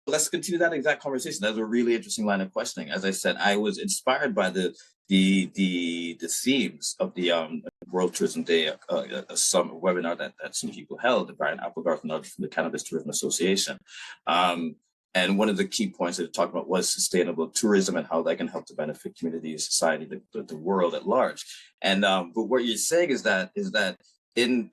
let's continue that exact conversation. That's a really interesting line of questioning. As I said, I was inspired by the themes of the World Tourism Day summer webinar that some people held, Brian Applegarth and others from the Cannabis Tourism Association. And one of the key points that they talked about was sustainable tourism and how that can help to benefit community, society, the world at large. And but what you're saying is that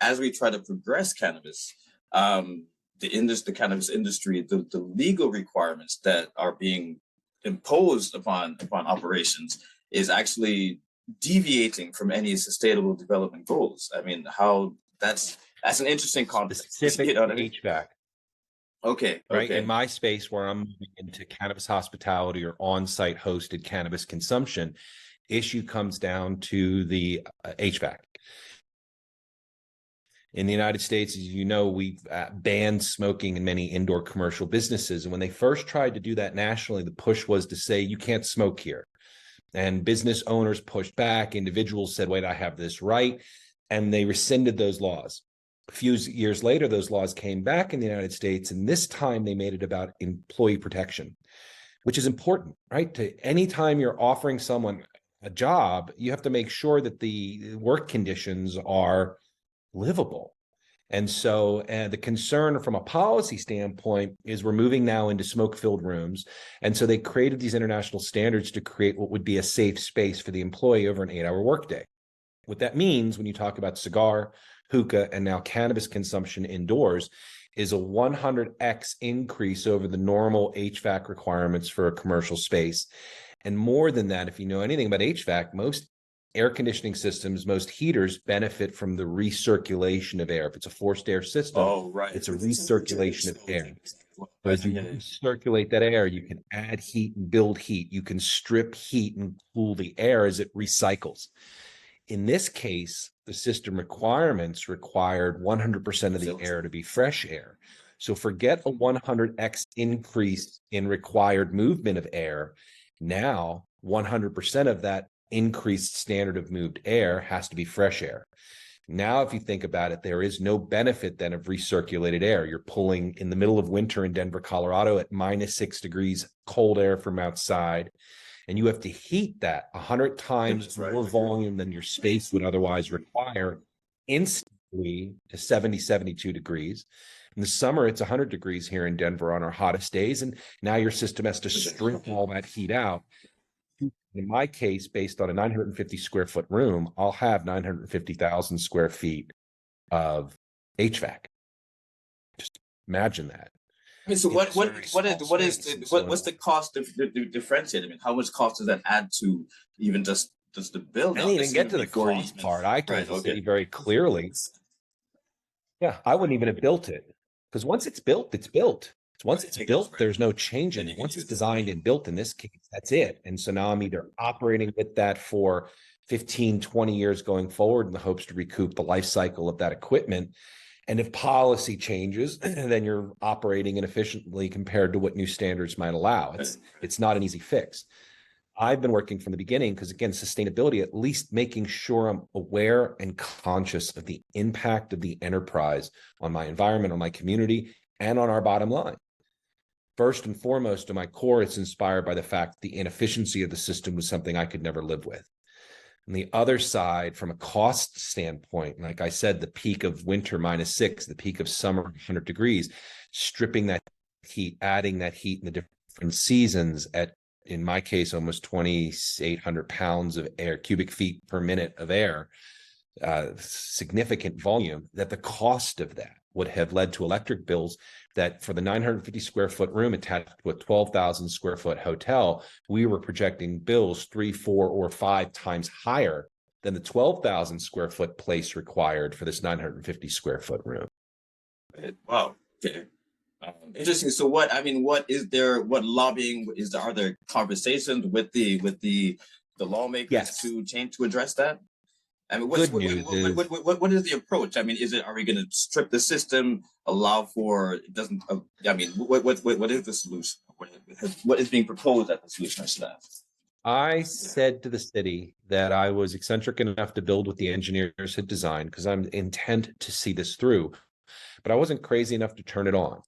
as we try to progress cannabis, the cannabis industry, the legal requirements that are being imposed upon operations is actually deviating from any sustainable development goals. I mean, how that's an interesting concept. Specific, you know what I mean? HVAC. Okay. Right. In my space where I'm moving into cannabis hospitality or on-site hosted cannabis consumption, issue comes down to the HVAC. In the United States, as you know, we've banned smoking in many indoor commercial businesses. And when they first tried to do that nationally, the push was to say, you can't smoke here. And business owners pushed back. Individuals said, wait, I have this right. And they rescinded those laws. A few years later, those laws came back in the United States, and this time they made it about employee protection, which is important, right? To anytime you're offering someone a job, you have to make sure that the work conditions are livable. And so the concern from a policy standpoint is we're moving now into smoke-filled rooms. And so they created these international standards to create what would be a safe space for the employee over an 8-hour workday. What that means when you talk about cigar, hookah, and now cannabis consumption indoors is a 100x increase over the normal HVAC requirements for a commercial space. And more than that, if you know anything about HVAC, most air conditioning systems, most heaters benefit from the recirculation of air. If it's a forced air system, it's a recirculation of air. So as you recirculate that air, you can add heat and build heat. You can strip heat and cool the air as it recycles. In this case, the system requirements required 100% of the air to be fresh air. So forget a 100x increase in required movement of air. Now, 100% of that increased standard of moved air has to be fresh air. Now, if you think about it, there is no benefit then of recirculated air. You're pulling in the middle of winter in Denver, Colorado at -6 degrees cold air from outside. And you have to heat that 100 times more volume than your space would otherwise require instantly to 70, 72 degrees. In the summer, it's 100 degrees here in Denver on our hottest days. And now your system has to strip all that heat out. In my case, based on a 950 square foot room, I'll have 950,000 square feet of HVAC. Just imagine that. I mean, so what's the cost of differentiate? I mean, how much cost does that add to even just the build? I didn't even get to the cost part. I told the city very clearly. Yeah, I wouldn't even have built it because once it's built, it's built. Once it's built, there's no change in it. Once it's designed and built, in this case, that's it. And so now I'm either operating with that for 15, 20 years going forward in the hopes to recoup the life cycle of that equipment. And if policy changes, then you're operating inefficiently compared to what new standards might allow. It's not an easy fix. I've been working from the beginning because, again, sustainability, at least making sure I'm aware and conscious of the impact of the enterprise on my environment, on my community, and on our bottom line. First and foremost, to my core, it's inspired by the fact the inefficiency of the system was something I could never live with. On the other side, from a cost standpoint, like I said, the peak of winter -6, the peak of summer 100 degrees, stripping that heat, adding that heat in the different seasons at, in my case, almost 2,800 pounds of air, cubic feet per minute of air, significant volume, that the cost of that would have led to electric bills that for the 950 square foot room attached to a 12,000 square foot hotel, we were projecting bills 3, 4, or 5 times higher than the 12,000 square foot place required for this 950 square foot room. Wow. Okay. Interesting. So what lobbying is there? Are there conversations with the lawmakers to address that? I mean, what is the approach? I mean, are we going to strip the system, allow for it doesn't? I mean, what is the solution? What is being proposed as the solution? I should ask. I said to the city that I was eccentric enough to build what the engineers had designed because I'm intent to see this through, but I wasn't crazy enough to turn it on.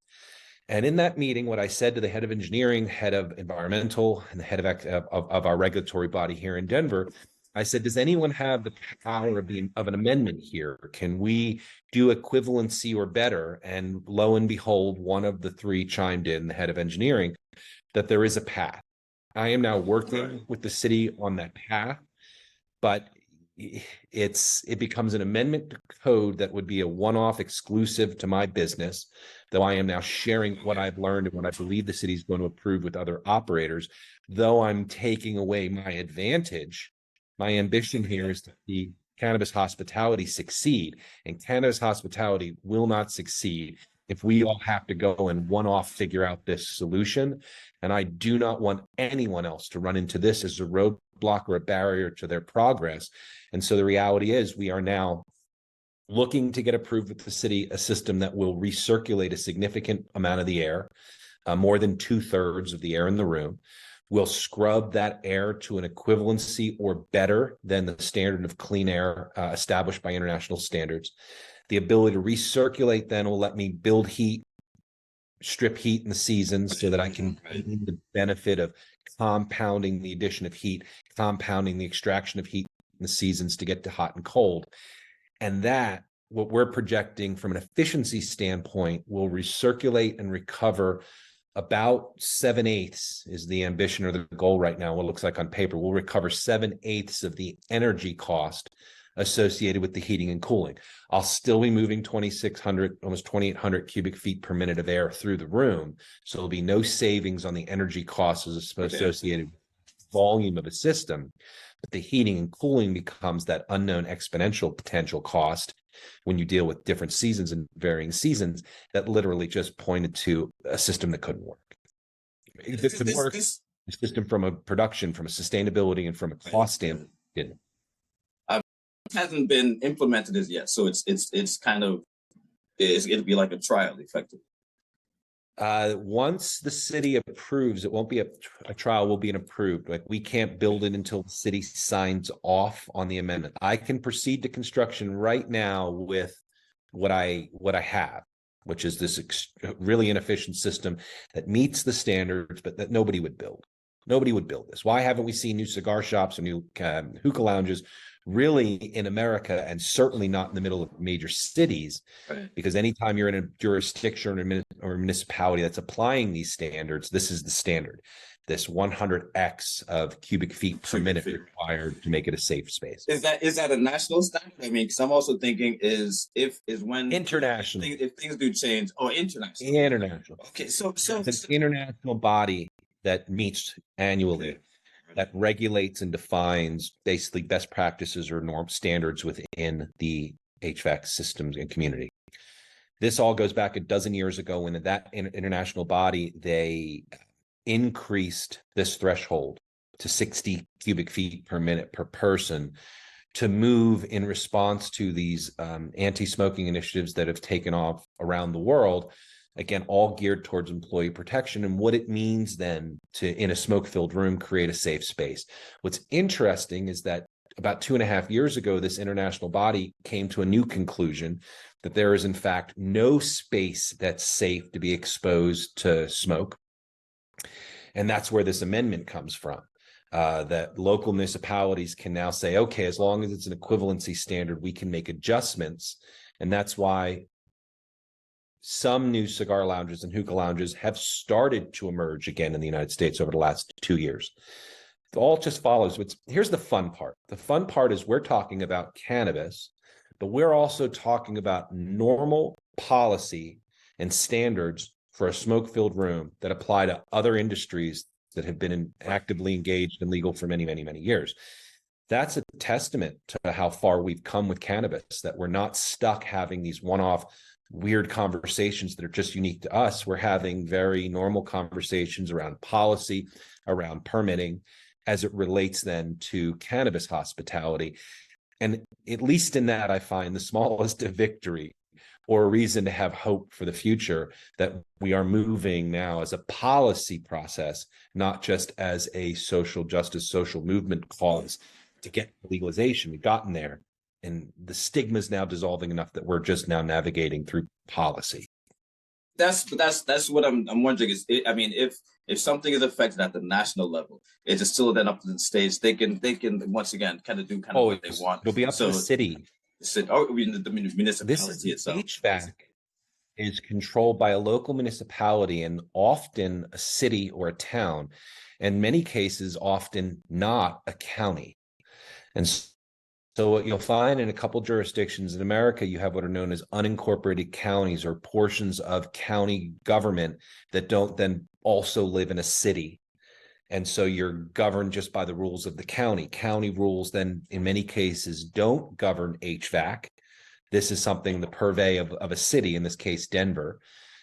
And in that meeting, what I said to the head of engineering, head of environmental, and the head of our regulatory body here in Denver, I said, does anyone have the power of an amendment here? Can we do equivalency or better? And lo and behold, one of the three chimed in, the head of engineering, that there is a path. I am now working with the city on that path, but it becomes an amendment to code that would be a one-off exclusive to my business, though I am now sharing what I've learned and what I believe the city is going to approve with other operators, though I'm taking away my advantage. My ambition here is to see cannabis hospitality succeed, and cannabis hospitality will not succeed if we all have to go and one-off figure out this solution. And I do not want anyone else to run into this as a roadblock or a barrier to their progress. And so the reality is we are now looking to get approved with the city a system that will recirculate a significant amount of the air, more than 2/3 of the air in the room. Will scrub that air to an equivalency or better than the standard of clean air established by international standards. The ability to recirculate then will let me build heat, strip heat in the seasons so that I can gain the benefit of compounding the addition of heat, compounding the extraction of heat in the seasons to get to hot and cold. And that, what we're projecting from an efficiency standpoint, will recirculate and recover about 7/8 is the ambition or the goal right now. What it looks like on paper, we'll recover 7/8 of the energy cost associated with the heating and cooling. I'll still be moving 2,600, almost 2,800 cubic feet per minute of air through the room. So there'll be no savings on the energy costs associated with volume of a system. But the heating and cooling becomes that unknown exponential potential cost when you deal with different seasons and varying seasons that literally just pointed to a system that couldn't work. It could work. A system from a production, from a sustainability, and from a cost standpoint didn't. Hasn't been implemented as yet, so it's kind of it'll be like a trial, effectively. Once the city approves, it won't be a trial, will be an approved. Like, we can't build it until the city signs off on the amendment. I can proceed to construction right now with what I have, which is this really inefficient system that meets the standards, but that nobody would build. Nobody would build this. Why haven't we seen new cigar shops or new hookah lounges really in America, and certainly not in the middle of major cities? Right. Because anytime you're in a jurisdiction or a municipality that's applying these standards, this is the standard. This 100x of cubic feet per minute required to make it a safe space. Is that a national standard? I mean, because I'm also thinking when international. If things do change, international. International. Okay, so it's an international body that meets annually. Okay. That regulates and defines basically best practices or norm standards within the HVAC systems and community. This all goes back a dozen years ago when that international body, they increased this threshold to 60 cubic feet per minute per person to move in response to these anti-smoking initiatives that have taken off around the world. Again, all geared towards employee protection and what it means then to, in a smoke-filled room, create a safe space. What's interesting is that about 2.5 years ago, this international body came to a new conclusion that there is, in fact, no space that's safe to be exposed to smoke. And that's where this amendment comes from. That local municipalities can now say, okay, as long as it's an equivalency standard, we can make adjustments. And that's why some new cigar lounges and hookah lounges have started to emerge again in the United States over the last 2 years. It all just follows. Here's the fun part. The fun part is we're talking about cannabis, but we're also talking about normal policy and standards for a smoke-filled room that apply to other industries that have been actively engaged and legal for many, many, many years. That's a testament to how far we've come with cannabis, that we're not stuck having these one-off weird conversations that are just unique to us. We're having very normal conversations around policy, around permitting, as it relates then to cannabis hospitality. And at least in that, I find the smallest of victory or a reason to have hope for the future, that we are moving now as a policy process, not just as a social justice, social movement cause to get legalization. We've gotten there. And the stigma is now dissolving enough that we're just now navigating through policy. that's what I'm wondering is, I mean, if something is affected at the national level, it's just still then up to the states. They can once again kind of do kind of Oh, what they want. it'll be up to the So, city. I mean, the This is municipality itself. HVAC is controlled by a local municipality and often a city or a town. In many cases, often not a county. And so what you'll find in a couple jurisdictions in America, you have what are known as unincorporated counties or portions of county government that don't then also live in a city. And so you're governed just by the rules of the county. County rules then in many cases don't govern HVAC. This is something the purvey of a city, in this case, Denver.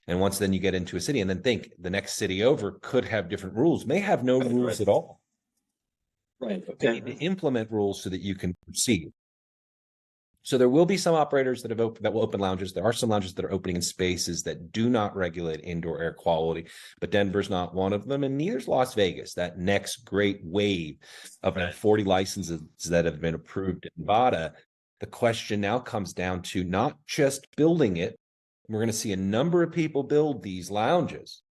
And once then you get into a city and then think the next city over could have different rules, may have no rules at all. Right. They Okay. need to implement rules so that you can proceed. So there will be some operators that will open lounges. There are some lounges that are opening in spaces that do not regulate indoor air quality, but Denver's not one of them, and neither's Las Vegas. That next great wave of 40 licenses that have been approved in Nevada. The question now comes down to not just building it. We're going to see a number of people build these lounges.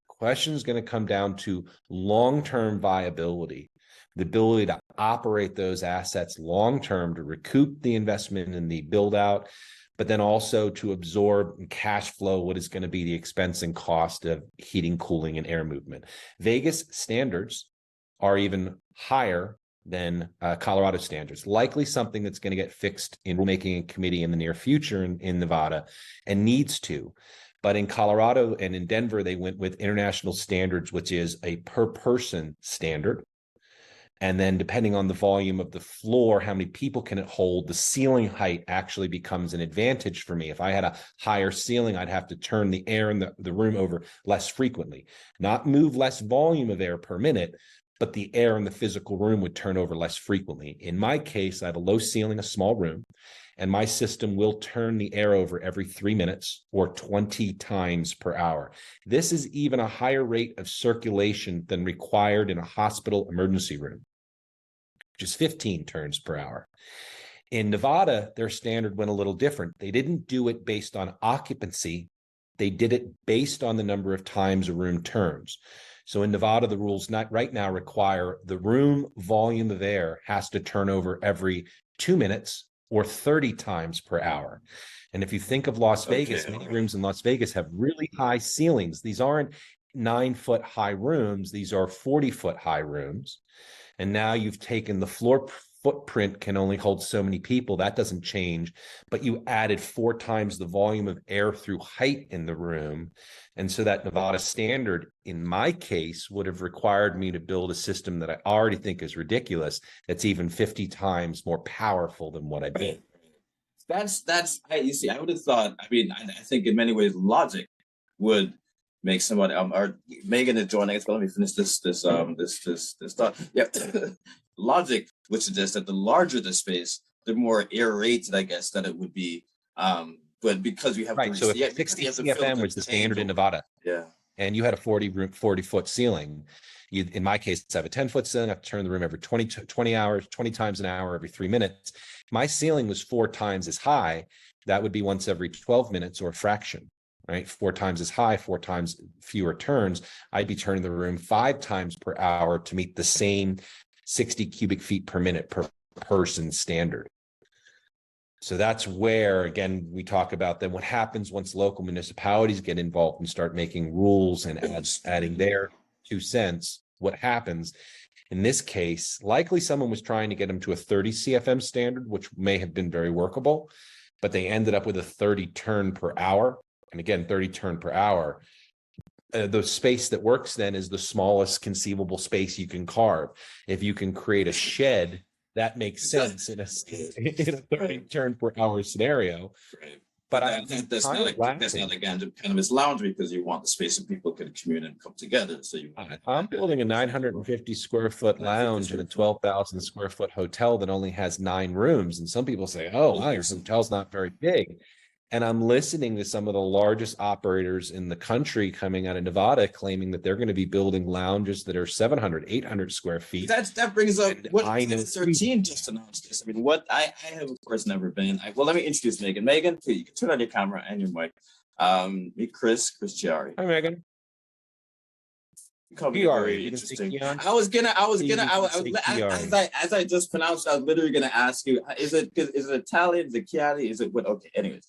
The question is going to come down to long-term viability, the ability to operate those assets long-term to recoup the investment in the build-out, but then also to absorb and cash flow what is going to be the expense and cost of heating, cooling, and air movement. Vegas standards are even higher than Colorado standards, likely something that's going to get fixed in rulemaking committee in the near future in Nevada, and needs to. But in Colorado and in Denver, they went with international standards, which is a per person standard. And then depending on the volume of the floor, how many people can it hold, the ceiling height actually becomes an advantage for me. If I had a higher ceiling, I'd have to turn the air in the room over less frequently, not move less volume of air per minute, but the air in the physical room would turn over less frequently. In my case, I have a low ceiling, a small room, and my system will turn the air over every 3 minutes or 20 times per hour. This is even a higher rate of circulation than required in a hospital emergency room, which is 15 turns per hour. In Nevada, their standard went a little different. They didn't do it based on occupancy. They did it based on the number of times a room turns. So in Nevada, the rules not right now require the room volume of air has to turn over every 2 minutes or 30 times per hour. And if you think of Las Vegas, many rooms in Las Vegas have really high ceilings. These aren't 9-foot high rooms. These are 40-foot high rooms. And now you've taken the floor footprint can only hold so many people. That doesn't change, but you added 4 times the volume of air through height in the room. And so that Nevada standard, in my case, would have required me to build a system that I already think is ridiculous. That's even 50 times more powerful than what I did. You see, I would have thought, I mean, I think in many ways logic would make somebody or Megan is joining us, but let me finish this thought. Yeah. Logic would suggest that the larger the space, the more aerated, I guess, that it would be. But because we have right, so if 60 CFM was the standard in Nevada, yeah, and you had a 40-foot ceiling, you, in my case, I have a 10-foot ceiling. I have to turn the room every 20 hours, 20 times an hour, every 3 minutes. My ceiling was 4 times as high. That would be once every 12 minutes or a fraction. Right, 4 times as high, 4 times fewer turns. I'd be turning the room 5 times per hour to meet the same 60 cubic feet per minute per person standard. So that's where, again, we talk about then what happens once local municipalities get involved and start making rules and adding their 2 cents. What happens in this case? Likely someone was trying to get them to a 30 CFM standard, which may have been very workable, but they ended up with a 30 turn per hour. And again, 30 turn per hour. The space that works then is the smallest conceivable space you can carve. If you can create a shed, that makes sense in a 30 turn per hour scenario. Right. But that's not again Cannabis Lounge because you want the space so people can commune and come together. So I'm building a 950 square foot lounge in a 12,000 square foot hotel that only has 9 rooms. And some people say, oh, wow, your hotel's not very big. And I'm listening to some of the largest operators in the country coming out of Nevada claiming that they're going to be building lounges that are 700, 800 square feet. That brings up what I know 13 just announced this. I mean, what I have, of course, never been. Well, let me introduce Megan. Megan, please, you can turn on your camera and your mic. Meet Chris Chiari. Hi, Megan. Very interesting. I was gonna, as I just pronounced, I was literally gonna ask you, is it Italian? Is it Chiari? Is it what? Okay, anyways,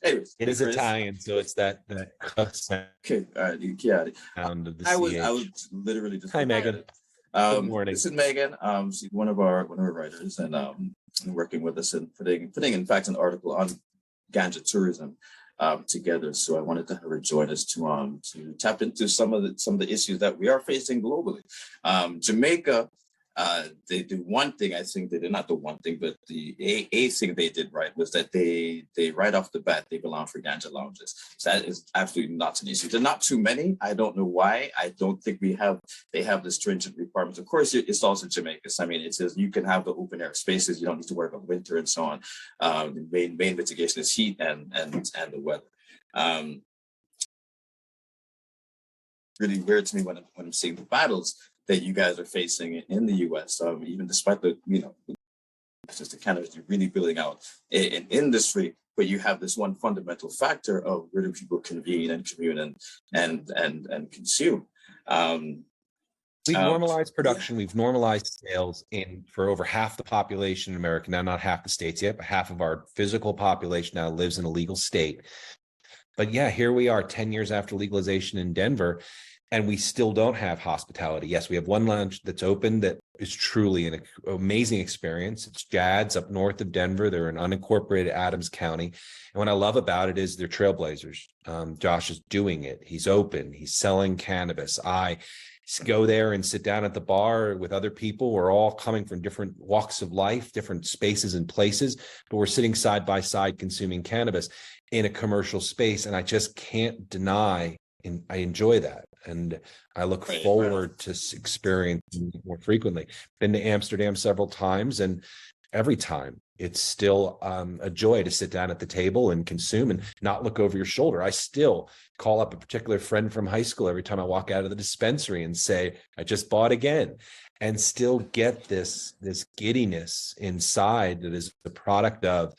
it is Chris. Italian, so it's that okay, all right, Chiari. Sound of the I was literally just. Hi, Megan. Good morning. This is Megan. She's one of our writers, and working with us and putting in fact an article on ganja tourism. Together, so I wanted to have her join us to tap into some of the issues that we are facing globally. Jamaica, they do one thing. I think they did not the one thing, but the a thing they did right was that they right off the bat they belong for ganja lounges. So that is absolutely not an issue. There are not too many. I don't know why. I don't think they have the stringent requirements. Of course, it's also Jamaica. So, I mean, it says you can have the open air spaces. You don't need to worry about winter and so on. The main mitigation is heat and the weather. Really weird to me when I'm seeing the battles that you guys are facing in the U.S. Even despite the just the cannabis, you're really building out an industry, but you have this one fundamental factor of where do people convene and commune and consume. We've normalized production. We've normalized sales for over half the population in America. Now, not half the states yet, but half of our physical population now lives in a legal state. But yeah, here we are 10 years after legalization in Denver, and we still don't have hospitality. Yes, we have one lounge that's open that is truly an amazing experience. It's Jad's up north of Denver. They're in unincorporated Adams County. And what I love about it is they're trailblazers. Josh is doing it. He's open. He's selling cannabis. I go there and sit down at the bar with other people. We're all coming from different walks of life, different spaces and places, but we're sitting side by side consuming cannabis in a commercial space. And I just can't deny, and I enjoy that. And I look forward to experiencing it more frequently. Been to Amsterdam several times, and every time it's still a joy to sit down at the table and consume and not look over your shoulder. I still call up a particular friend from high school every time I walk out of the dispensary and say, I just bought again, and still get this giddiness inside that is the product of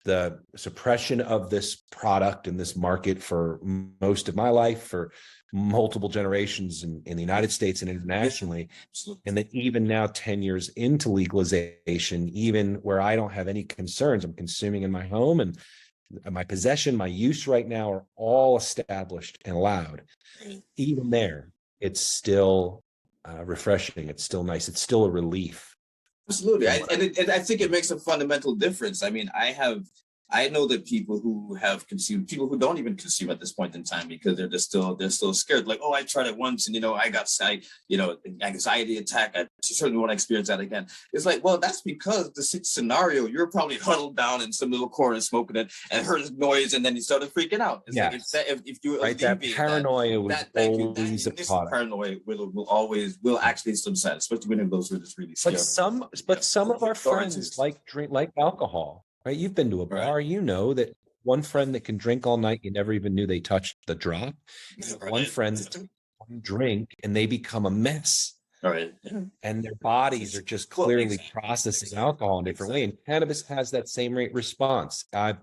the suppression of this product in this market for most of my life, for multiple generations in the United States and internationally. And that even now, 10 years into legalization, even where I don't have any concerns, I'm consuming in my home, and my possession, my use right now are all established and allowed. Even there, it's still refreshing. It's still nice. It's still a relief. Absolutely. I think it makes a fundamental difference. I mean, I know that people who have consumed, people who don't even consume at this point in time because they're still scared. Like, oh, I tried it once and, I got anxiety attack. I certainly want to experience that again. It's like, well, that's because the scenario, you're probably huddled down in some little corner smoking it and heard the noise and then you started freaking out. It's like if you that paranoia was always a product. Paranoia will actually subside, especially when it goes through this really scary. But some of our friends like alcohol. Right? You've been to a bar, right. You know that one friend that can drink all night, you never even knew they touched the drop. Right. One friend that one drink and they become a mess. Right. Yeah. And their bodies are just clearly processing alcohol in a different way. And cannabis has that same rate response. I've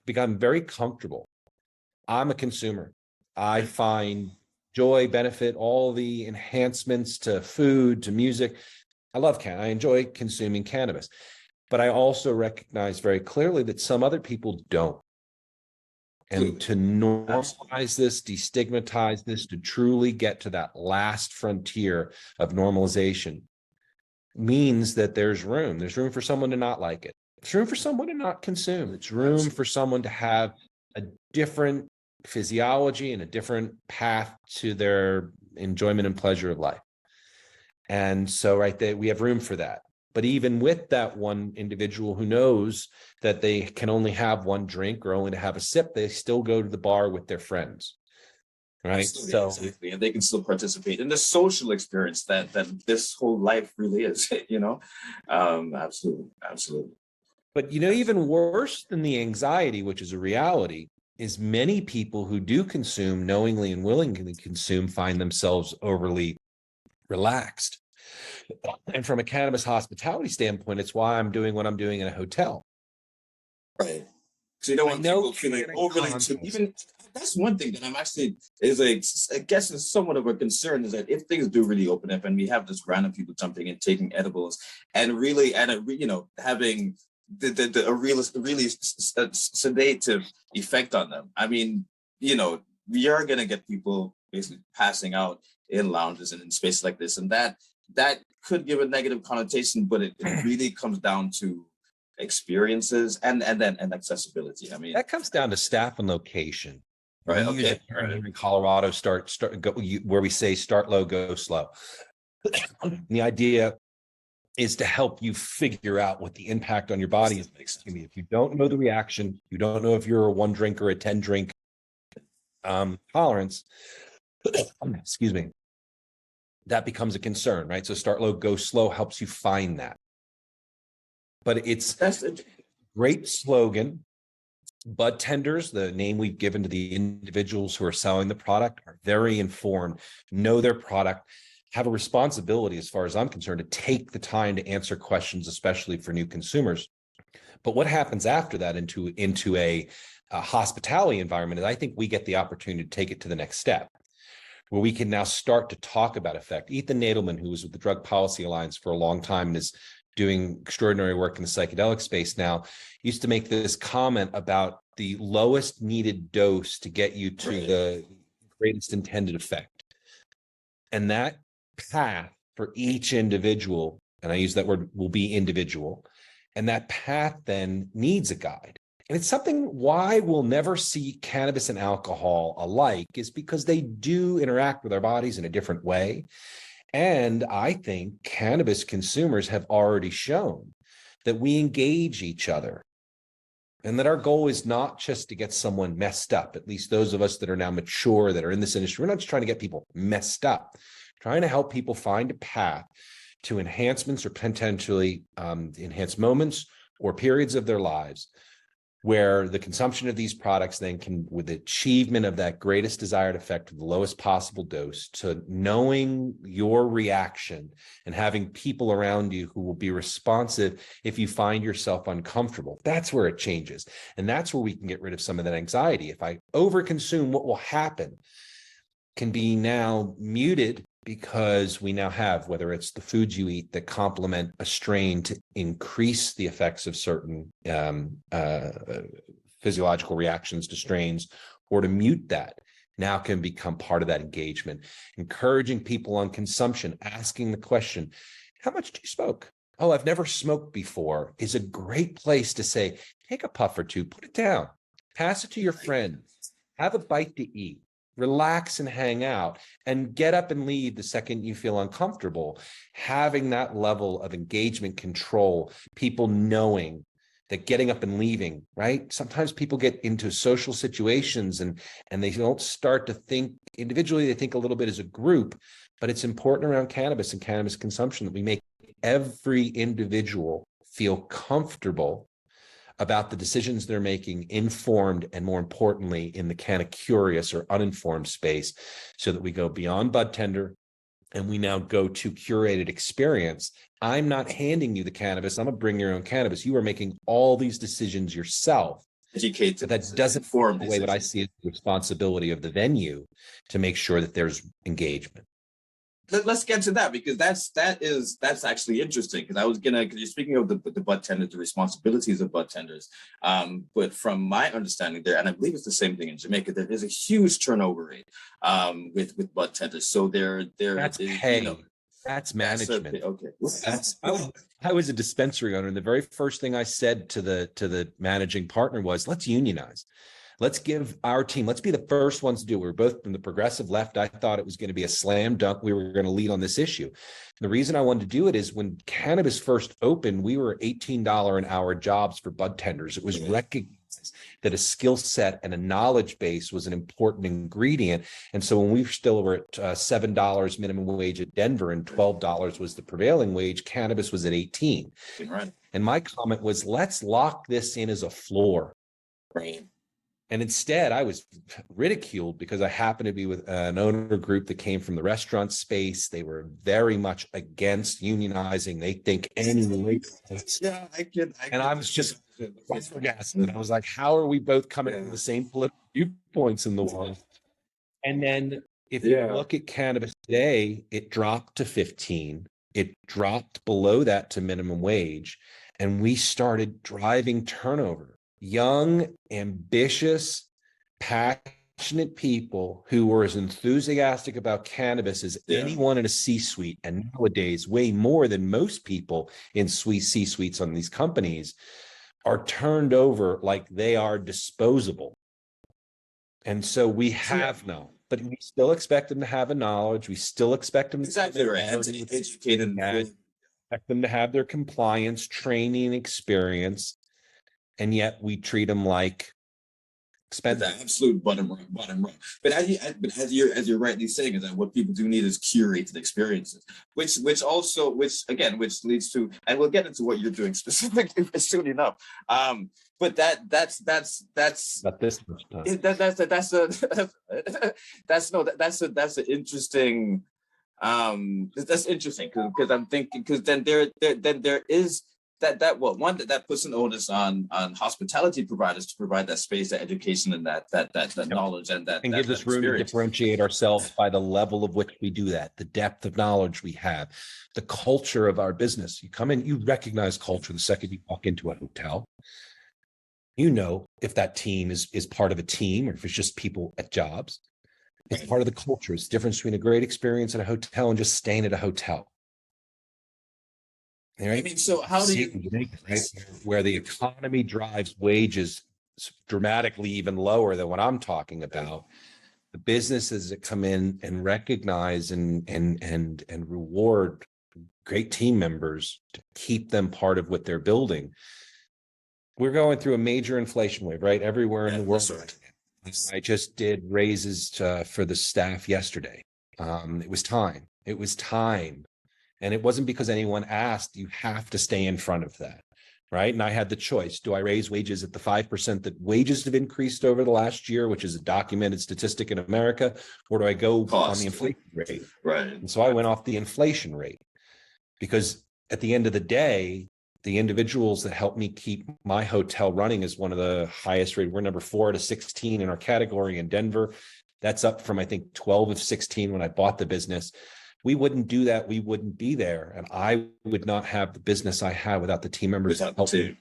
become very comfortable. I'm a consumer. I find joy, benefit, all the enhancements to food, to music. I love cannabis. I enjoy consuming cannabis. But I also recognize very clearly that some other people don't. And to normalize this, destigmatize this, to truly get to that last frontier of normalization means that there's room. There's room for someone to not like it. There's room for someone to not consume. It's room for someone to have a different physiology and a different path to their enjoyment and pleasure of life. And so right there, we have room for that. But even with that one individual who knows that they can only have one drink or only to have a sip, they still go to the bar with their friends, right? Absolutely, so exactly. And they can still participate in the social experience that this whole life really is, Absolutely. But even worse than the anxiety, which is a reality, is many people who do consume, knowingly and willingly consume, find themselves overly relaxed. And from a cannabis hospitality standpoint, it's why I'm doing what I'm doing in a hotel. Right. So you don't want people feeling overly even. That's one thing that I'm actually is I guess is somewhat of a concern, is that if things do really open up and we have this random people jumping in, taking edibles, and really having a really sedative effect on them. I mean, we are gonna get people basically passing out in lounges and in spaces like this, and that could give a negative connotation, but it really comes down to experiences and accessibility. I mean, that comes down to staff and location. Right. We use it here in Colorado, where we say start low, go slow. The idea is to help you figure out what the impact on your body is. If you don't know the reaction, you don't know if you're a 1 drink or a 10 drink tolerance, excuse me, that becomes a concern, right? So start low, go slow helps you find that. But that's a great slogan. Bud tenders, the name we've given to the individuals who are selling the product, are very informed, know their product, have a responsibility, as far as I'm concerned, to take the time to answer questions, especially for new consumers. But what happens after that into a hospitality environment is, I think we get the opportunity to take it to the next step, where we can now start to talk about effect. Ethan Nadelman, who was with the Drug Policy Alliance for a long time and is doing extraordinary work in the psychedelic space now, used to make this comment about the lowest needed dose to get you to the greatest intended effect. And that path for each individual, and I use that word, will be individual. And that path then needs a guide. And it's something why we'll never see cannabis and alcohol alike, is because they do interact with our bodies in a different way. And I think cannabis consumers have already shown that we engage each other, and that our goal is not just to get someone messed up. At least those of us that are now mature, that are in this industry, we're not just trying to get people messed up, trying to help people find a path to enhancements or potentially enhanced moments or periods of their lives, where the consumption of these products then can, with the achievement of that greatest desired effect of the lowest possible dose, to knowing your reaction and having people around you who will be responsive if you find yourself uncomfortable. That's where it changes. And that's where we can get rid of some of that anxiety. If I overconsume, what will happen can be now muted, because we now have, whether it's the foods you eat that complement a strain to increase the effects of certain physiological reactions to strains, or to mute that, now can become part of that engagement. Encouraging people on consumption, asking the question, how much do you smoke? Oh, I've never smoked before, is a great place to say, take a puff or two, put it down, pass it to your friends, have a bite to eat, relax and hang out, and get up and leave the second you feel uncomfortable. Having that level of engagement control, people knowing that getting up and leaving, right? Sometimes people get into social situations and they don't start to think individually, they think a little bit as a group. But it's important around cannabis and cannabis consumption that we make every individual feel comfortable about the decisions they're making, informed, and more importantly, in the kind of curious or uninformed space, so that we go beyond bud tender and we now go to curated experience. I'm not handing you the cannabis. I'm gonna bring your own cannabis. You are making all these decisions yourself. Educate. But that doesn't form the way what I see as the responsibility of the venue to make sure that there's engagement. Let's get to that, because that's actually interesting, because because you're speaking of the bud tender, the responsibilities of bud tenders, but from my understanding there, and I believe it's the same thing in Jamaica, there is a huge turnover rate with bud tenders. So that's pay. That's management. I was a dispensary owner, and the very first thing I said to the managing partner was, let's unionize. Let's give our team, let's be the first ones to do it. We were both from the progressive left. I thought it was going to be a slam dunk. We were going to lead on this issue. The reason I wanted to do it is when cannabis first opened, we were $18 an hour jobs for bud tenders. It was recognized that a skill set and a knowledge base was an important ingredient. And so when we still were at $7 minimum wage at Denver and $12 was the prevailing wage, cannabis was at 18. Right. And my comment was, let's lock this in as a floor. Right. And instead, I was ridiculed because I happened to be with an owner group that came from the restaurant space. They were very much against unionizing. They think any Yeah, and I was just flabbergasted. And I was like, how are we both coming from the same political viewpoints in the world? And then if you look at cannabis today, it dropped to 15. It dropped below that to minimum wage. And we started driving turnover. Young, ambitious, passionate people who were as enthusiastic about cannabis as anyone in a C-suite, and nowadays way more than most people in C-suites on these companies, are turned over like they are disposable. And so we have no, but we still expect them to have a knowledge. We still expect them to be educated, expect them to have their compliance training experience. And yet we treat them like expensive. The absolute bottom rung. But as you're rightly saying, is that what people do need is curated experiences, which leads to, and we'll get into what you're doing specifically soon enough. But that's not this much time. That's an interesting. That's interesting because I'm thinking, because then there is that puts an onus on hospitality providers to provide that space, that education, and that knowledge, and gives us room to differentiate ourselves by the level of which we do that, the depth of knowledge we have, the culture of our business. You come in, you recognize culture the second you walk into a hotel. You know if that team is part of a team or if it's just people at jobs. It's part of the culture. It's the difference between a great experience at a hotel and just staying at a hotel. Right? I mean, so how do you, where the economy drives wages dramatically even lower than what I'm talking about, the businesses that come in and recognize and reward great team members to keep them part of what they're building. We're going through a major inflation wave, right? Everywhere in the world. Right. I just did raises for the staff yesterday. It was time. And it wasn't because anyone asked. You have to stay in front of that, right? And I had the choice. Do I raise wages at the 5% that wages have increased over the last year, which is a documented statistic in America, or do I go on the inflation rate? Right. And so I went off the inflation rate because at the end of the day, the individuals that helped me keep my hotel running is one of the highest rated. We're number 4 out of 16 in our category in Denver. That's up from, I think, 12 of 16 when I bought the business. We wouldn't do that. We wouldn't be there. And I would not have the business I have without the team members that help me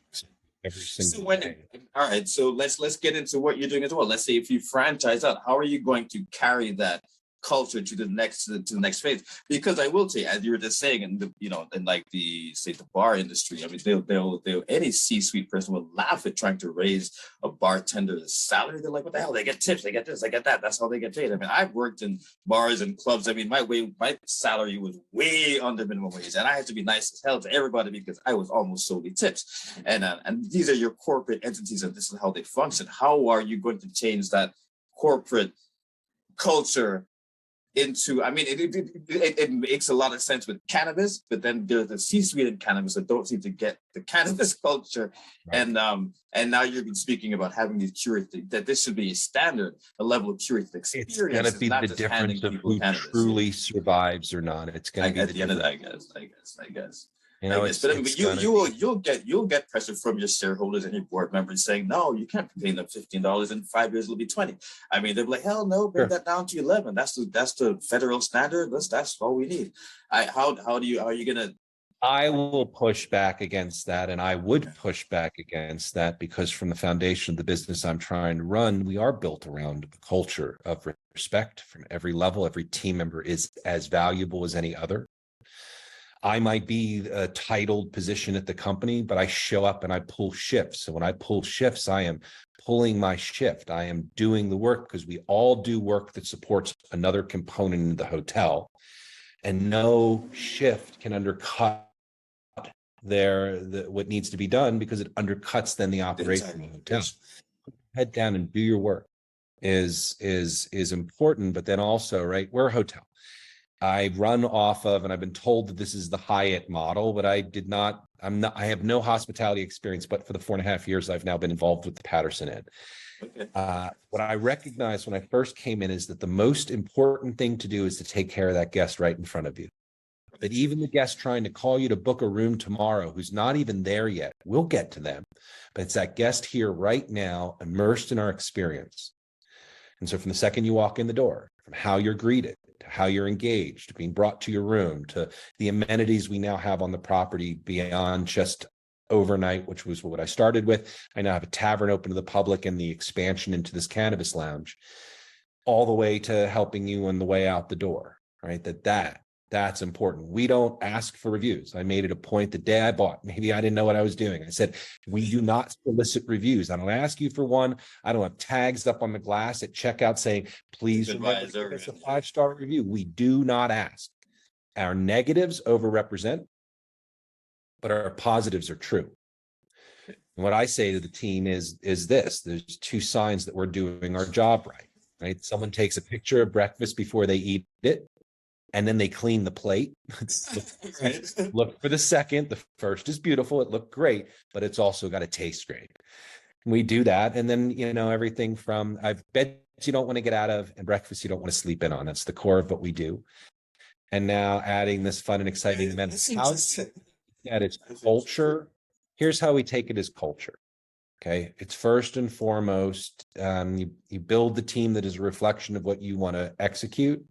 every single day. All right. So let's get into what you're doing as well. Let's say if you franchise out, how are you going to carry that culture to the next phase? Because I will say, as you were just saying, in like the bar industry, I mean, they'll any C-suite person will laugh at trying to raise a bartender's salary. They're like, what the hell? They get tips, they get this, they get that. That's how they get paid. I mean, I've worked in bars and clubs. I mean, my salary was way under minimum wage, and I had to be nice as hell to everybody because I was almost solely tips. And these are your corporate entities, and this is how they function. How are you going to change that corporate culture into, I mean, it makes a lot of sense with cannabis, but then there's the C-suite in cannabis that don't seem to get the cannabis culture. Right. And now you've been speaking about having these curated, that this should be a standard, a level of curated experience. It's going to be the difference of who truly survives or not. It's going to be at the end of that, I guess. You know, but you'll get pressure from your shareholders and your board members saying, no, you can't be paying them $15. In 5 years it'll be 20. I mean, they'll be like, hell no, bring that down to 11. That's the federal standard. That's all we need. How are you gonna? I will push back against that, and I would push back against that because from the foundation of the business I'm trying to run, we are built around a culture of respect from every level. Every team member is as valuable as any other. I might be a titled position at the company, but I show up and I pull shifts. So when I pull shifts, I am pulling my shift. I am doing the work because we all do work that supports another component in the hotel. And no shift can undercut what needs to be done because it undercuts then the operation of the hotel. head down and do your work is important. But then also, right, we're a hotel. I run off of, and I've been told that this is the Hyatt model, but I have no hospitality experience, but for the 4.5 years I've now been involved with the Patterson Inn. Okay. What I recognized when I first came in is that the most important thing to do is to take care of that guest right in front of you. That even the guest trying to call you to book a room tomorrow, who's not even there yet, we'll get to them. But it's that guest here right now, immersed in our experience. And so from the second you walk in the door, from how you're greeted, to how you're engaged, to being brought to your room, to the amenities we now have on the property beyond just overnight, which was what I started with. I now have a tavern open to the public and the expansion into this cannabis lounge, all the way to helping you on the way out the door, right? That's important. We don't ask for reviews. I made it a point the day I bought. Maybe I didn't know what I was doing. I said, we do not solicit reviews. I don't ask you for one. I don't have tags up on the glass at checkout saying, please remember to give us a 5-star review. We do not ask. Our negatives overrepresent, but our positives are true. And what I say to the team is this: there's 2 signs that we're doing our job right? Someone takes a picture of breakfast before they eat it, and then they clean the plate. Look for the second. The first is beautiful. It looked great, but it's also got to taste great. We do that. And then, everything from beds you don't want to get out of and breakfast you don't want to sleep in on. That's the core of what we do. And now adding this fun and exciting event. At its culture, here's how we take it as culture. Okay. It's first and foremost, you build the team that is a reflection of what you want to execute,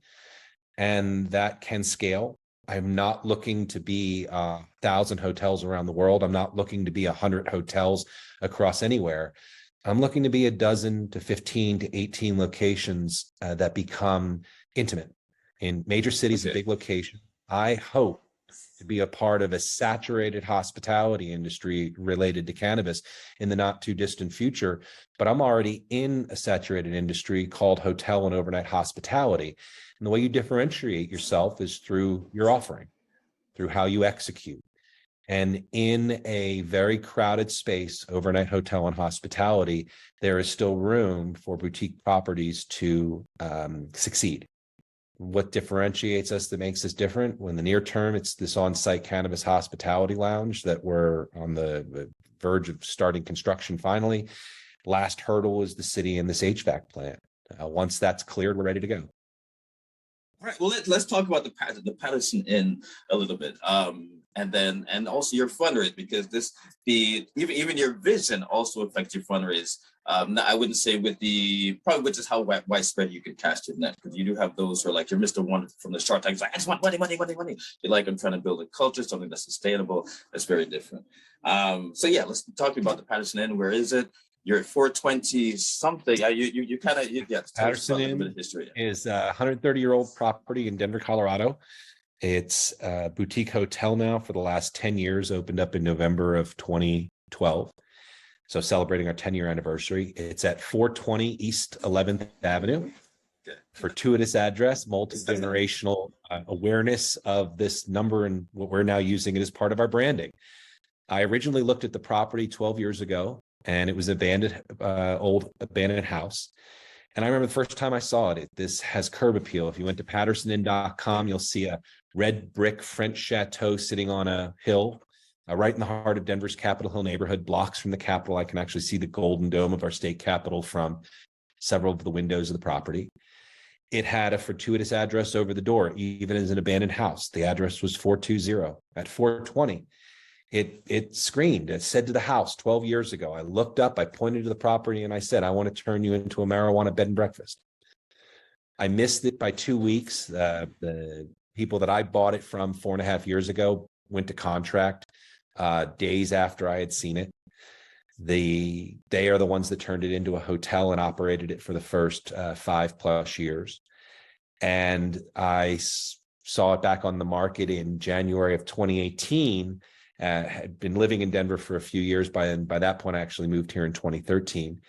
and that can scale. I'm not looking to be 1,000 hotels around the world. I'm not looking to be 100 hotels across anywhere. I'm looking to be 12 to 15 to 18 locations that become intimate in major cities and big locations. I hope to be a part of a saturated hospitality industry related to cannabis in the not too distant future. But I'm already in a saturated industry called hotel and overnight hospitality. And the way you differentiate yourself is through your offering, through how you execute. And in a very crowded space, overnight hotel and hospitality, there is still room for boutique properties to succeed. What differentiates us, that makes us different? Well, in the near term, it's this on-site cannabis hospitality lounge that we're on the verge of starting construction finally. Last hurdle is the city and this HVAC plant. Once that's cleared, we're ready to go. All right. Well, let's talk about the Patterson Inn a little bit, and also your fundraise, because even your vision also affects your fundraise. I wouldn't say with just how widespread you can cast your net, because you do have those who are like you're Mr. One from the Shark Tank. It's like, I just want money, money, money, money. You're like, I'm trying to build a culture, something that's sustainable. That's very different. So yeah, let's talk about the Patterson Inn. Where is it? You're at 420 something. You kind of Patterson Inn is a 130-year-old property in Denver, Colorado. It's a boutique hotel now for the last 10 years, opened up in November of 2012. So celebrating our 10-year anniversary. It's at 420 East 11th Avenue. Okay. Fortuitous address, multi-generational awareness of this number, and what we're now using it as part of our branding. I originally looked at the property 12 years ago, and it was abandoned, old abandoned house. And I remember the first time I saw it, this has curb appeal. If you went to pattersoninn.com, you'll see a red brick French chateau sitting on a hill, right in the heart of Denver's Capitol Hill neighborhood, blocks from the Capitol. I can actually see the golden dome of our state capitol from several of the windows of the property. It had a fortuitous address over the door, even as an abandoned house. The address was 420 at 420. It screamed. It said to the house 12 years ago. I looked up, I pointed to the property, and I said, I want to turn you into a marijuana bed and breakfast. I missed it by 2 weeks. The people that I bought it from 4.5 years ago went to contract days after I had seen it. They are the ones that turned it into a hotel and operated it for the first 5+ years. And I saw it back on the market in January of 2018. Had been living in Denver for a few years. By that point, I actually moved here in 2013.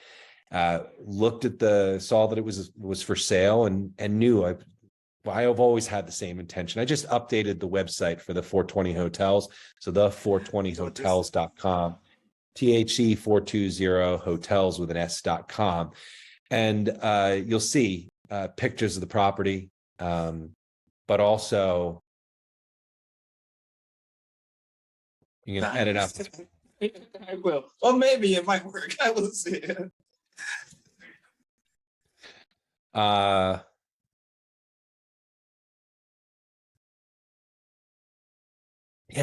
Looked at saw that it was for sale, and knew I have always had the same intention. I just updated the website for the 420 hotels. So the 420hotels.com. THC420 hotels with an S.com. And you'll see pictures of the property, but also you can edit out. I will. Well, maybe it might work. I will see. Damn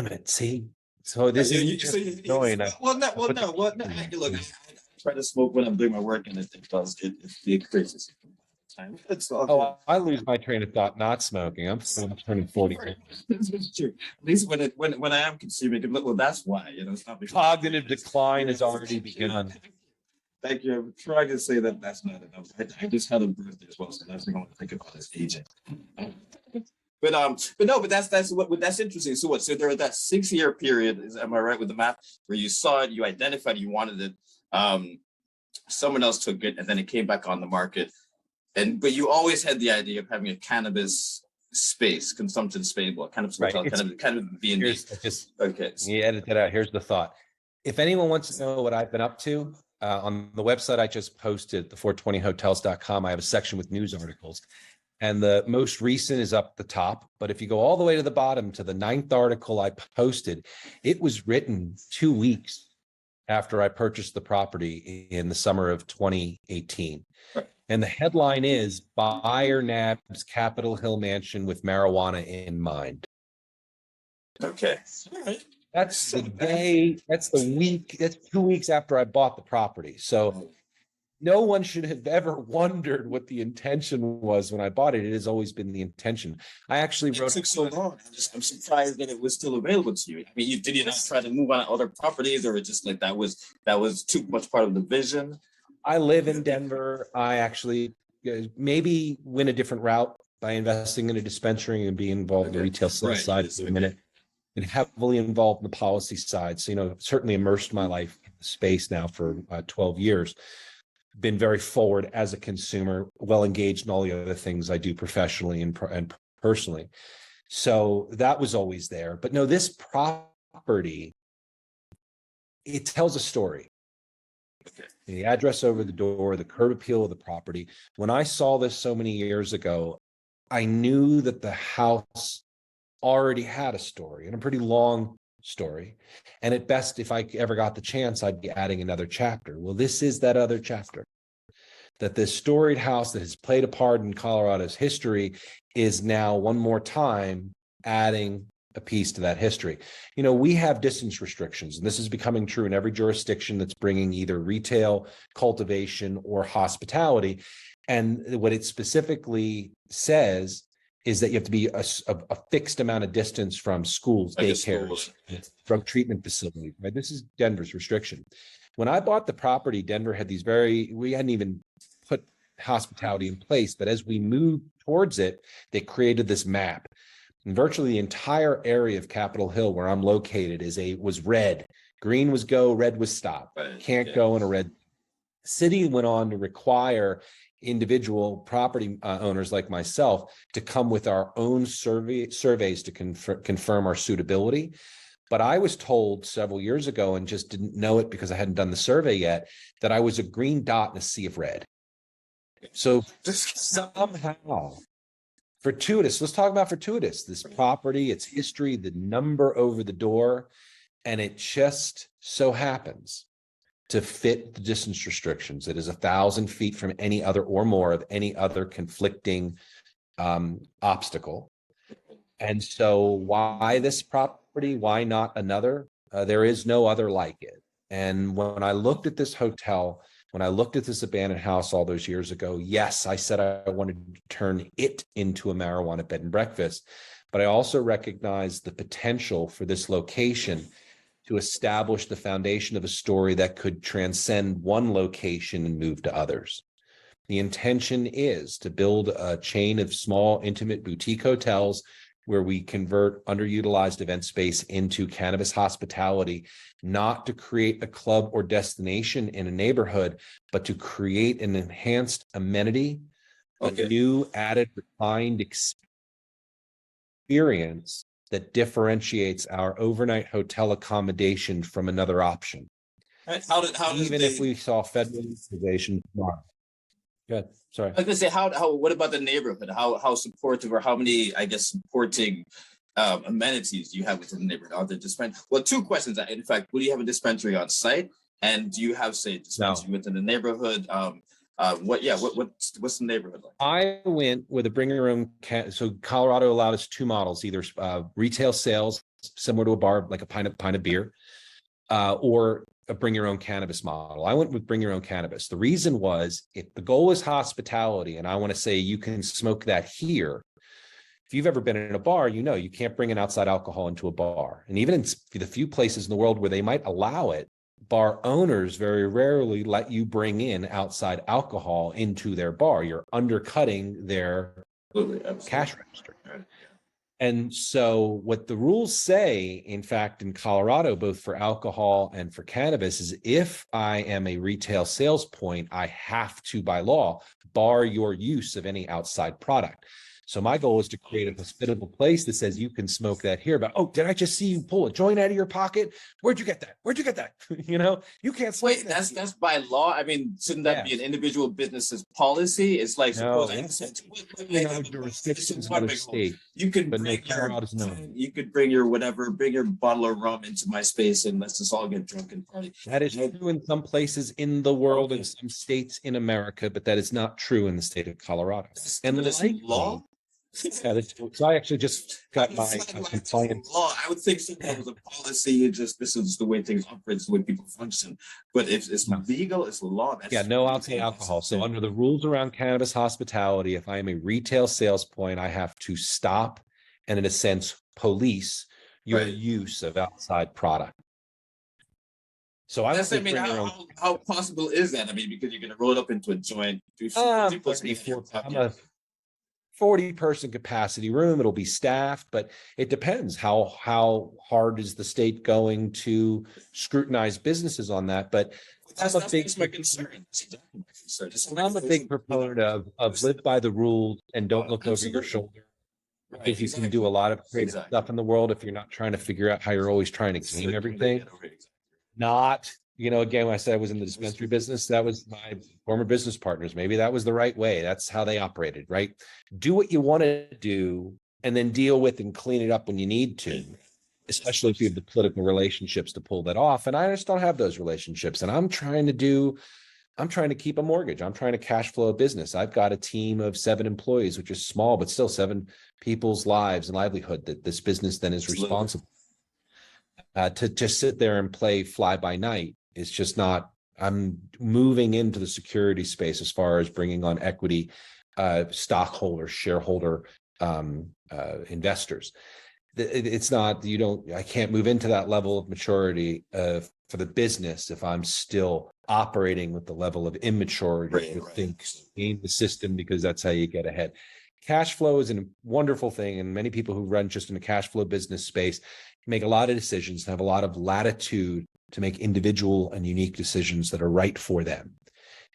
it! See, so this is annoying. Well, no. Look, I try to smoke when I'm doing my work, and it does. It creates time. It's all Oh, I lose my train of thought not smoking. I'm turning 40. It's true. At least when I am consuming it, well, that's why, it's not because Cognitive decline has already begun. Thank you. I'm trying to say that that's not enough. I just had a birthday as well, so that's what I want to think about is aging. But that's interesting. So what? So there was that 6-year period. Am I right with the math? Where you saw it, you identified you wanted it. Someone else took it, and then it came back on the market. But you always had the idea of having a cannabis space, consumption space, well, cannabis hotel, cannabis B&B. Okay. You edit that out. Here's the thought. If anyone wants to know what I've been up to, on the website I just posted, the 420hotels.com, I have a section with news articles. And the most recent is up the top. But if you go all the way to the bottom to the 9th article I posted, it was written 2 weeks after I purchased the property in the summer of 2018. Right. And the headline is Buyer Nabs Capitol Hill Mansion with Marijuana in Mind. Okay. All right. That's the day, that's the week, that's 2 weeks after I bought the property. So no one should have ever wondered what the intention was when I bought it. It has always been the intention. I actually wrote. It took so long. I'm surprised that it was still available to you. I mean, did you not try to move on to other properties, or just like that was too much part of the vision? I live in Denver. I actually maybe went a different route by investing in a dispensary and being involved in the retail sales side for a minute, and heavily involved in the policy side. So, certainly immersed my life in the space now for 12 years. Been very forward as a consumer, well engaged in all the other things I do professionally and personally. So that was always there. But no, this property, it tells a story. Okay. The address over the door, the curb appeal of the property. When I saw this so many years ago, I knew that the house already had a story, and a pretty long story. And at best, if I ever got the chance, I'd be adding another chapter. Well, this is that other chapter. That this storied house that has played a part in Colorado's history is now one more time adding a piece to that history. We have distance restrictions, and this is becoming true in every jurisdiction that's bringing either retail, cultivation, or hospitality. And what it specifically says is that you have to be a fixed amount of distance from schools, daycares, drug treatment facilities. Right? This is Denver's restriction. When I bought the property, Denver had we hadn't even put hospitality in place, but as we moved towards it, they created this map. And virtually the entire area of Capitol Hill where I'm located was red. Green was go, red was stop. Can't go in a red. The city went on to require individual property owners like myself to come with our own surveys to confirm our suitability. But I was told several years ago, and just didn't know it because I hadn't done the survey yet, that I was a green dot in a sea of red. So somehow, fortuitous, let's talk about fortuitous, this property, its history, the number over the door, and it just so happens to fit the distance restrictions. It is 1,000 feet from any other or more of any other conflicting obstacle. And so why this property? Why not another? There is no other like it. And when I looked at this hotel, when I looked at this abandoned house all those years ago, yes, I said I wanted to turn it into a marijuana bed and breakfast, but I also recognized the potential for this location to establish the foundation of a story that could transcend one location and move to others. The intention is to build a chain of small, intimate boutique hotels where we convert underutilized event space into cannabis hospitality, not to create a club or destination in a neighborhood, but to create an enhanced amenity, a new added refined experience that differentiates our overnight hotel accommodation from another option. Right. How does even if the we saw federal legalization tomorrow. Good. Sorry. I was gonna say how what about the neighborhood? How supportive or how many I guess supporting amenities do you have within the neighborhood? Are there well, two questions. In fact, will you have a dispensary on site? And do you have say dispensary No. within the neighborhood? What's the neighborhood like? I went with a bring your own. So Colorado allowed us two models: either retail sales, similar to a bar, like a pint of beer, or a bring your own cannabis model. I went with bring your own cannabis. The reason was if the goal is hospitality, and I want to say you can smoke that here. If you've ever been in a bar, you know you can't bring an outside alcohol into a bar. And even in the few places in the world where they might allow it, bar owners very rarely let you bring in outside alcohol into their bar. You're undercutting their cash register. And so what the rules say, in fact, in Colorado, both for alcohol and for cannabis, is if I am a retail sales point, I have to, by law, bar your use of any outside product. So my goal is to create a hospitable place that says you can smoke that here. But, oh, did I just see you pull a joint out of your pocket? Where'd you get that? Where'd you get that? You can't smoke. Wait, that's by law. I mean, shouldn't that be an individual business's policy? It's like no, jurisdictions in other states. You could but bring no, you could bring your bring your bottle of rum into my space and let's just all get drunk and party. That is true in some places in the world, in some states in America, but that is not true in the state of Colorado. And law. Yeah, so I actually just got my compliance law. I would think that was a policy. This is the way things operate, it's the way people function. But if it's legal, it's law. No outside alcohol. So under the rules around cannabis hospitality, if I am a retail sales point, I have to stop and, in a sense, police your use of outside product. So how possible is that? I mean, because you're going to roll it up into a joint. 40-person capacity room. It'll be staffed, but it depends how hard is the state going to scrutinize businesses on that. But I'm a big proponent of live by the rules and don't look over your shoulder. Because you can do a lot of creative stuff in the world if you're not trying to figure out how you're always trying to game everything. Again, when I said I was in the dispensary business, that was my former business partners. Maybe that was the right way. That's how they operated, right? Do what you want to do and then deal with and clean it up when you need to, especially if you have the political relationships to pull that off. And I just don't have those relationships. And I'm trying to keep a mortgage. I'm trying to cash flow a business. I've got a team of 7 employees, which is small, but still 7 people's lives and livelihood that this business then is responsible. To just sit there and play fly by night is just not. I'm moving into the security space as far as bringing on equity, stockholders, shareholder, investors. It's not, I can't move into that level of maturity for the business if I'm still operating with the level of immaturity to think in the system, because that's how you get ahead. Cash flow is a wonderful thing. And many people who run just in the cash flow business space make a lot of decisions and have a lot of latitude to make individual and unique decisions that are right for them.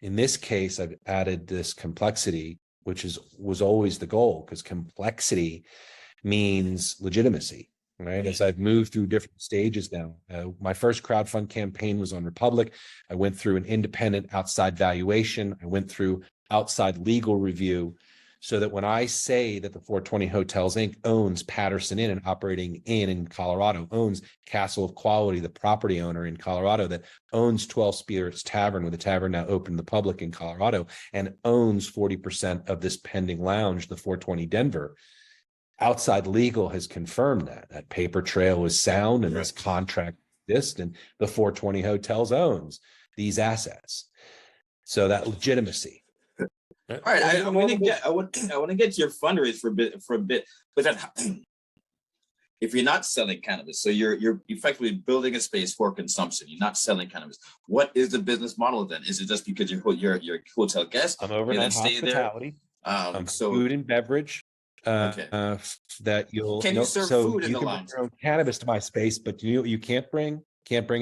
In this case, I've added this complexity, which was always the goal, because complexity means legitimacy, right? As I've moved through different stages now, my first crowdfund campaign was on Republic. I went through an independent outside valuation. I went through outside legal review, so that when I say that the 420 Hotels Inc. owns Patterson Inn and operating in Colorado, owns Castle of Quality, the property owner in Colorado that owns 12 Spirits Tavern, with the tavern now open to the public in Colorado, and owns 40% of this pending lounge, the 420 Denver, outside legal has confirmed that paper trail is sound and this contract exists, and the 420 Hotels owns these assets. So that legitimacy. All right, I want to get to your fundraise for a bit, but then if you're not selling cannabis, so you're effectively building a space for consumption. You're not selling cannabis. What is the business model then? Is it just because you're hotel guest? I'm over in hospitality. So food and beverage. That you'll can you serve food in the lounge? Bring your own cannabis to my space, but you can't bring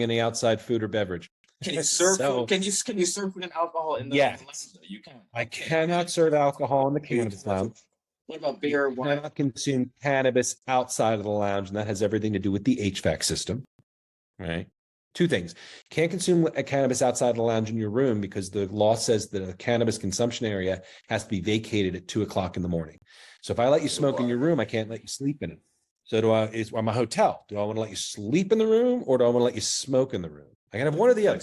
any outside food or beverage. Can you serve food? Can you serve food and alcohol in the lounge? You can. I cannot serve alcohol in the cannabis lounge. What about beer? You cannot consume cannabis outside of the lounge, and that has everything to do with the HVAC system, right? Two things. Can't consume a cannabis outside the lounge in your room because the law says that a cannabis consumption area has to be vacated at 2:00 in the morning. So if I let you smoke in your room, I can't let you sleep in it. So I'm a hotel. Do I want to let you sleep in the room or do I want to let you smoke in the room? I can have one or the other.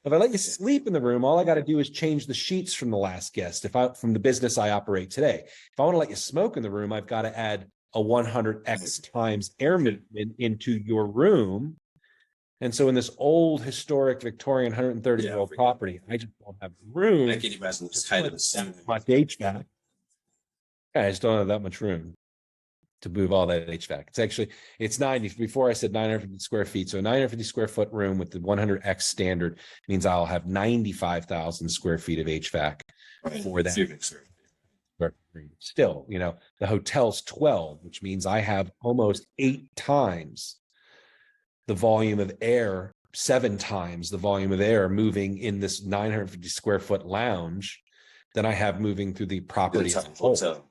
If I let you sleep in the room, all I got to do is change the sheets from the last guest. From the business I operate today, if I want to let you smoke in the room, I've got to add a 100x times air movement into your room. And so in this old historic Victorian 130-year-old property, I just don't have room. I can imagine this kind of much HVAC. I just don't have that much room to move all that HVAC. It's 90. Before I said 950 square feet. So a 950 square foot room with the 100x standard means I'll have 95,000 square feet of HVAC for that. Still, the hotel's 12, which means I have almost 8 times the volume of air, 7 times the volume of air moving in this 950 square foot lounge than I have moving through the property as a whole.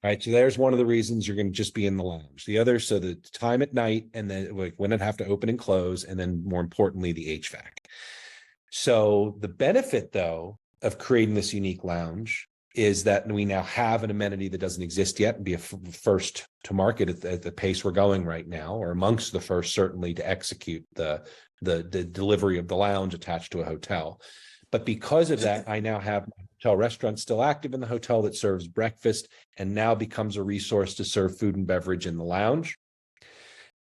Right. So there's one of the reasons you're going to just be in the lounge. The other, so the time at night and then when it have to open and close, and then more importantly, the HVAC. So the benefit, though, of creating this unique lounge is that we now have an amenity that doesn't exist yet and be a first to market at the pace we're going right now, or amongst the first, certainly, to execute the delivery of the lounge attached to a hotel. But because of that, I now have my hotel restaurant still active in the hotel that serves breakfast and now becomes a resource to serve food and beverage in the lounge.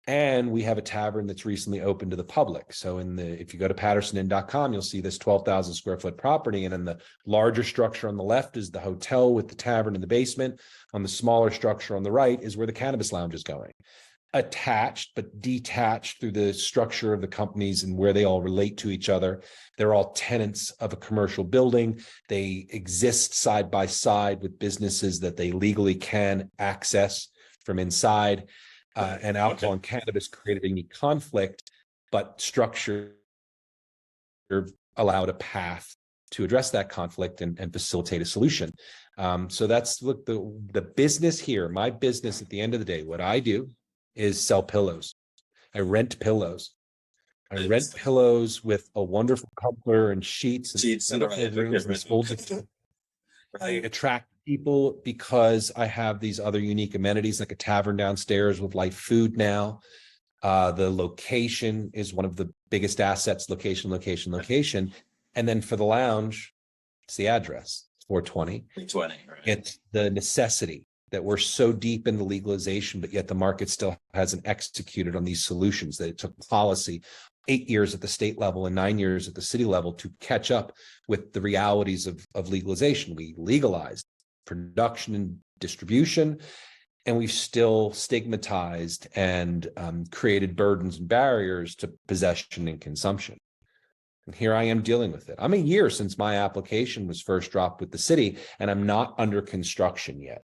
And we have a tavern that's recently opened to the public. So if you go to pattersoninn.com, you'll see this 12,000 square foot property. And then the larger structure on the left is the hotel with the tavern in the basement. On the smaller structure on the right is where the cannabis lounge is going. Attached but detached through the structure of the companies and where they all relate to each other. They're all tenants of a commercial building. They exist side by side with businesses that they legally can access from inside. And alcohol and cannabis created a unique conflict, but structure allowed a path to address that conflict and facilitate a solution. So that's the business here. My business at the end of the day, what I do is sell pillows. I rent pillows. I rent pillows with a wonderful comforter and sheets and rooms. I attract people because I have these other unique amenities, like a tavern downstairs with live food now. The location is one of the biggest assets, location. And then for the lounge, it's the address, 420. 320, right. It's the necessity that we're so deep into legalization, but yet the market still hasn't executed on these solutions, that it took policy 8 years at the state level and 9 years at the city level to catch up with the realities of legalization. We legalized production and distribution, and we've still stigmatized and created burdens and barriers to possession and consumption. And here I am dealing with it. I'm a year since my application was first dropped with the city, and I'm not under construction yet.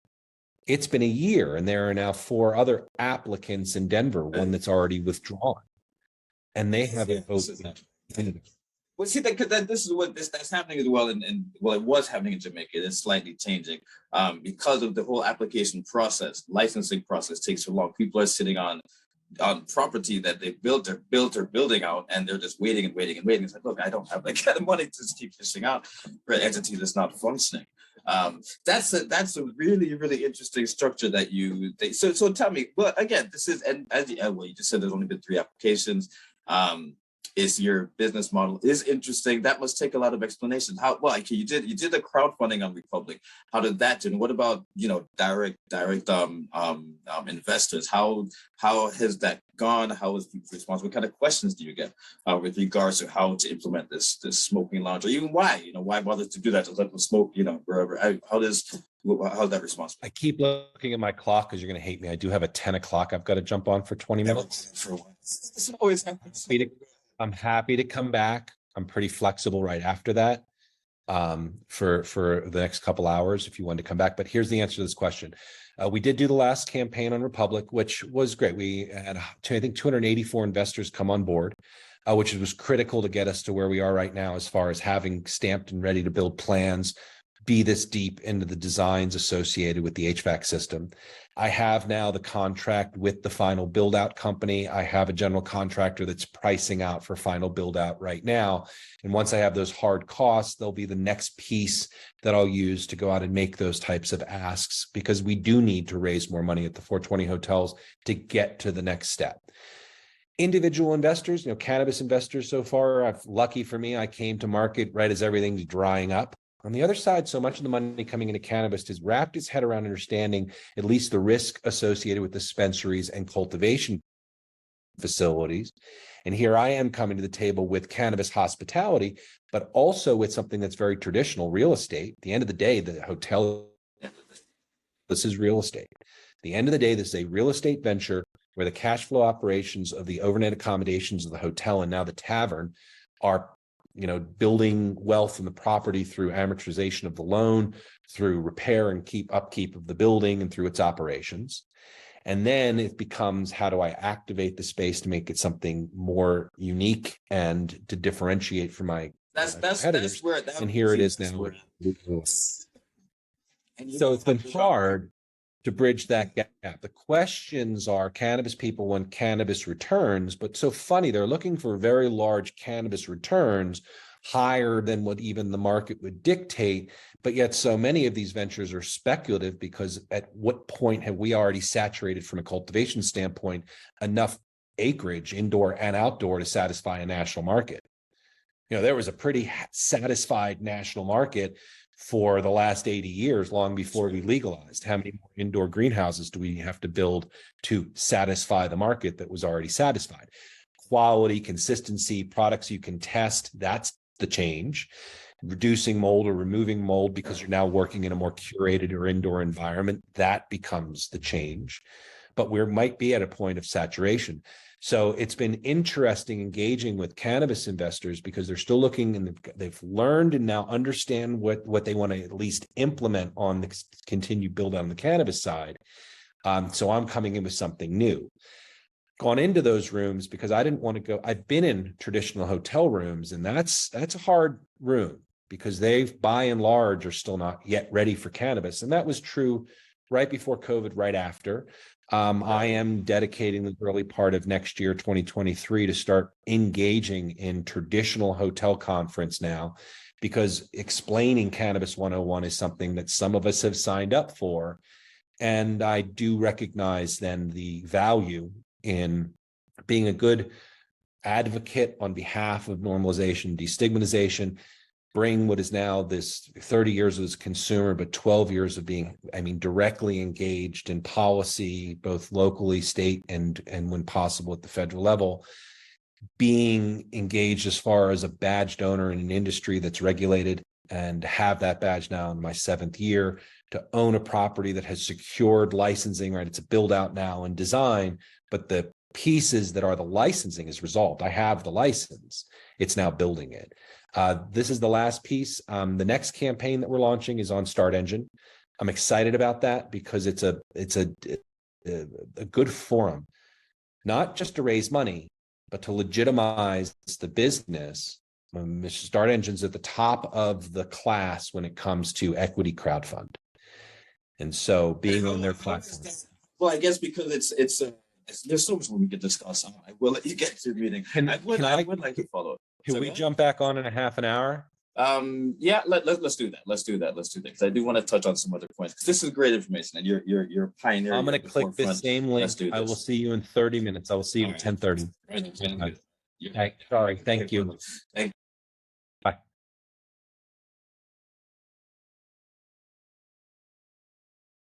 It's been a year, and there are now 4 other applicants in Denver, one that's already withdrawn, and they haven't opened. Well, see, that this is what that's happening as well, and it was happening in Jamaica. It's slightly changing because of the whole application process. Licensing process takes so long. People are sitting on property that they built or building out, and they're just waiting. It's like, look, I don't have that kind of money to just keep fishing out for an entity that's not functioning. That's a really, really interesting structure that so tell me, well, again, this is, and as you just said, there's only been 3 applications. Is your business model is interesting. That must take a lot of explanation. You did the crowdfunding on Republic. How did that do? And what about direct investors? How has that gone? How is people response? What kind of questions do you get with regards to how to implement this smoking lounge, or even why bother to do that, to let them smoke wherever? How's that response? I keep looking at my clock because you're going to hate me. I do have a 10 o'clock I've got to jump on for 20 minutes. This always happens. I'm happy to come back. I'm pretty flexible right after that for the next couple hours if you want to come back. But here's the answer to this question. We did do the last campaign on Republic, which was great. We had, I think, 284 investors come on board, which was critical to get us to where we are right now as far as having stamped and ready to build plans, be this deep into the designs associated with the HVAC system. I have now the contract with the final build out company. I have a general contractor that's pricing out for final build out right now. And once I have those hard costs, there'll be the next piece that I'll use to go out and make those types of asks, because we do need to raise more money at the 420 hotels to get to the next step. Individual investors, cannabis investors so far, lucky for me, I came to market right as everything's drying up. On the other side, so much of the money coming into cannabis has wrapped its head around understanding at least the risk associated with dispensaries and cultivation facilities. And here I am coming to the table with cannabis hospitality, but also with something that's very traditional, real estate. At the end of the day, the hotel, this is real estate. At the end of the day, this is a real estate venture where the cash flow operations of the overnight accommodations of the hotel and now the tavern are building wealth in the property through amortization of the loan, through repair and upkeep of the building, and through its operations. And then it becomes, how do I activate the space to make it something more unique and to differentiate from my competitors? And here it is now. So it's been hard to bridge that gap. The questions are cannabis people when cannabis returns, but so funny, they're looking for very large cannabis returns, higher than what even the market would dictate. But yet so many of these ventures are speculative, because at what point have we already saturated from a cultivation standpoint enough acreage, indoor and outdoor, to satisfy a national market? There was a pretty satisfied national market for the last 80 years, long before we legalized. How many more indoor greenhouses do we have to build to satisfy the market that was already satisfied? Quality, consistency, products you can test, that's the change. Reducing mold or removing mold because you're now working in a more curated or indoor environment, that becomes the change. But we might be at a point of saturation. So it's been interesting engaging with cannabis investors, because they're still looking, and they've learned and now understand what they want to at least implement on the continued build on the cannabis side. So I'm coming in with something new. Gone into those rooms because I didn't want to go. I've been in traditional hotel rooms, and that's a hard room, because they, by and large, are still not yet ready for cannabis. And that was true right before COVID, right after. I am dedicating the early part of next year, 2023, to start engaging in traditional hotel conference now, because explaining Cannabis 101 is something that some of us have signed up for. And I do recognize then the value in being a good advocate on behalf of normalization, destigmatization, bring what is now this 30 years as a consumer, but 12 years of being, directly engaged in policy, both locally, state, and when possible at the federal level, being engaged as far as a badged owner in an industry that's regulated, and have that badge now in my 7th year, to own a property that has secured licensing, right? It's a build out now and design, but the pieces that are the licensing is resolved. I have the license. It's now building it. This is the last piece. The next campaign that we're launching is on Start Engine. I'm excited about that because it's a good forum, not just to raise money, but to legitimize the business. Start Engine's at the top of the class when it comes to equity crowdfund. And so being on their platform. Well, I guess because it's there's so much more we could discuss. I will let you get to your meeting. I would like to follow up. Can we jump back on in a half an hour? Yeah, let's do that. Let's do that because I do want to touch on some other points, because this is great information, and you're a pioneer. I'm going to click this same link. I will see you in 30 minutes. I will see you at 10:30. Right. Sorry. Thank you. Thank you.